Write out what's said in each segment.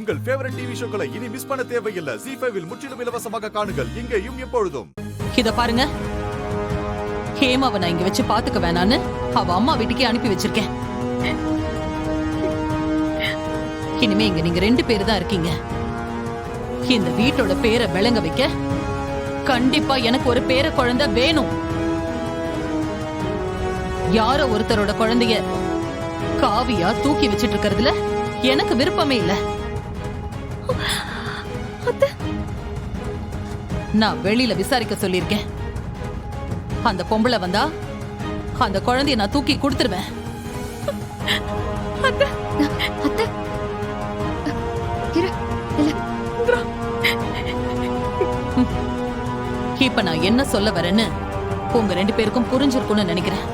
உங்கள் favourite TV ஷோக்களை இனி miss பண்ண தேவையில்லை. ZEE5 இல் முற்றிலும் இலவசமாக காணுங்கள். இங்கேயும் எப்பொழுதும். இத பாருங்க, ஹேமாவை நான் இங்க வச்சு பாத்துக்க வேணான்னு அவ அம்மா வீட்டுக்கே அனுப்பி வச்சிருக்கேன். இனிமே இங்க நீங்க 2 பேரு தான் இருக்கீங்க. இந்த வீட்டோட பேரை விளங்க வைக்க கண்டிப்பா எனக்கு ஒரு பேர குழந்தை வேணும். யாரோ ஒருத்தரோட குழந்தைய காவியா தூக்கி வச்சிட்டு இருக்கிறதுல எனக்கு விருப்பமே இல்ல. நான் வெளியில விசாரிக்க சொல்லிருக்கேன். அந்த பொம்பளை வந்தா அந்த குழந்தைய நான் தூக்கி கொடுத்துருவேன். இப்ப நான் என்ன சொல்ல வரேன்னு உங்க 2 பேருக்கும் புரிஞ்சிருக்கும்னு நினைக்கிறேன்.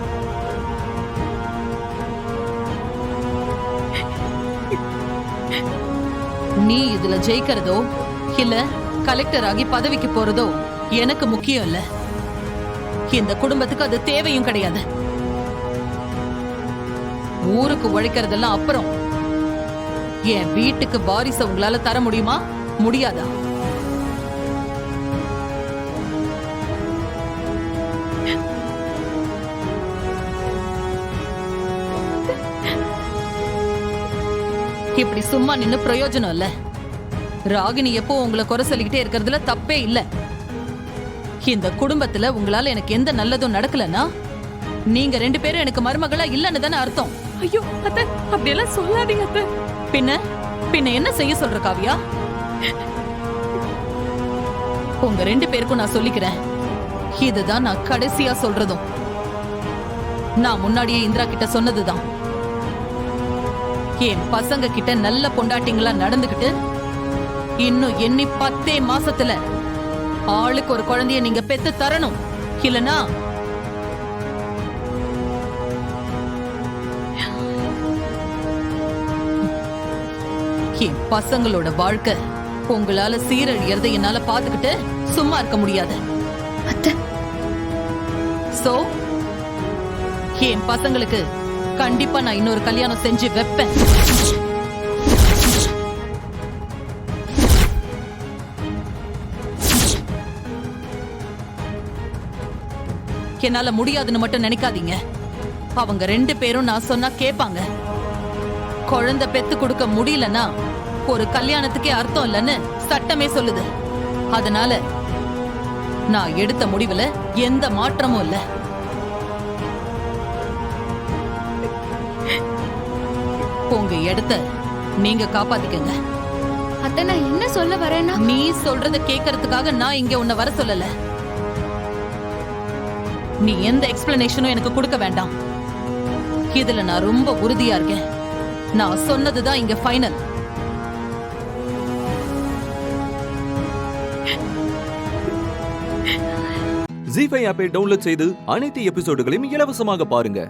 நீ இதுல ஜெயிக்கிறதோ இல்ல கலெக்டர் ஆகி பதவிக்கு போறதோ எனக்கு முக்கியம் இல்ல. இந்த குடும்பத்துக்கு அது தேவையும் கிடையாது. ஊருக்கு உழைக்கிறதெல்லாம் அப்புறம் என் வீட்டுக்கு வாரிசு உங்களால தர முடியுமா? முடியாதா? இப்படி சும்மா நின்னு பிரயோஜனம் இல்ல. ராகினி எப்போ உங்களை குறை சொல்லிக்கிட்டே இருக்கிறதுல தப்பே இல்ல. இந்த குடும்பத்துல உங்களால எனக்கு எந்த நல்லதும் நடக்கலன்னா நீங்க 2 பேரும் எனக்கு மருமகளா இல்லன்னு தானே அர்த்தம். ஐயோ அத்தை, அப்படியெல்லாம் சொல்லாதீங்க அத்தை. பின்ன என்ன செய்ய சொல்ற காவியா? உங்க 2 பேருக்கும் நான் சொல்லிக்கிறேன், இதுதான் நான் கடைசியா சொல்றதும். நான் முன்னாடியே இந்திரா கிட்ட சொன்னதுதான். என் பசங்க கிட்ட நல்ல பொண்டாட்டிங்களா நடந்துகிட்டு இன்னும் எண்ணி 10 மாசத்துல ஆளுக்கு ஒரு குழந்தைய நீங்க பெத்து தரணும். இல்லனா என் பசங்களோட வாழ்க்கை உங்களால சீரழியறத என்னால பாத்துக்கிட்டு சும்மா இருக்க முடியாது. சோ என் பசங்களுக்கு கண்டிப்பா நான் இன்னொரு கல்யாணம் செஞ்சு வைப்பேன். என்னால முடியாதுன்னு மட்டும் நினைக்காதீங்க. அவங்க 2 பேரும் நான் சொன்னா கேட்பாங்க. குழந்தை பெத்து கொடுக்க முடியலன்னா ஒரு கல்யாணத்துக்கே அர்த்தம் இல்லைன்னு சட்டமே சொல்லுது. அதனால நான் எடுத்த முடிவுல எந்த மாற்றமும் இல்ல. உங்க இடத்த நீங்க காப்பாத்திக்கங்க. அத்தை, நான் என்ன சொல்ல வரேன்னா, நீ சொல்றத கேட்கறதுக்காக நான் இங்க உன்னை வர சொல்லல. நீ எந்த எக்ஸ்பிளனேஷனும் எனக்கு கொடுக்க வேண்டாம். இதுல நான் ரொம்ப உறுதியா இருக்கேன். நான் சொன்னதுதான் இங்க ஃபைனல். ZEE5 ஆப்பை டவுன்லோட் செய்து அனைத்து எபிசோடுகளையும் இலவசமாக பாருங்க.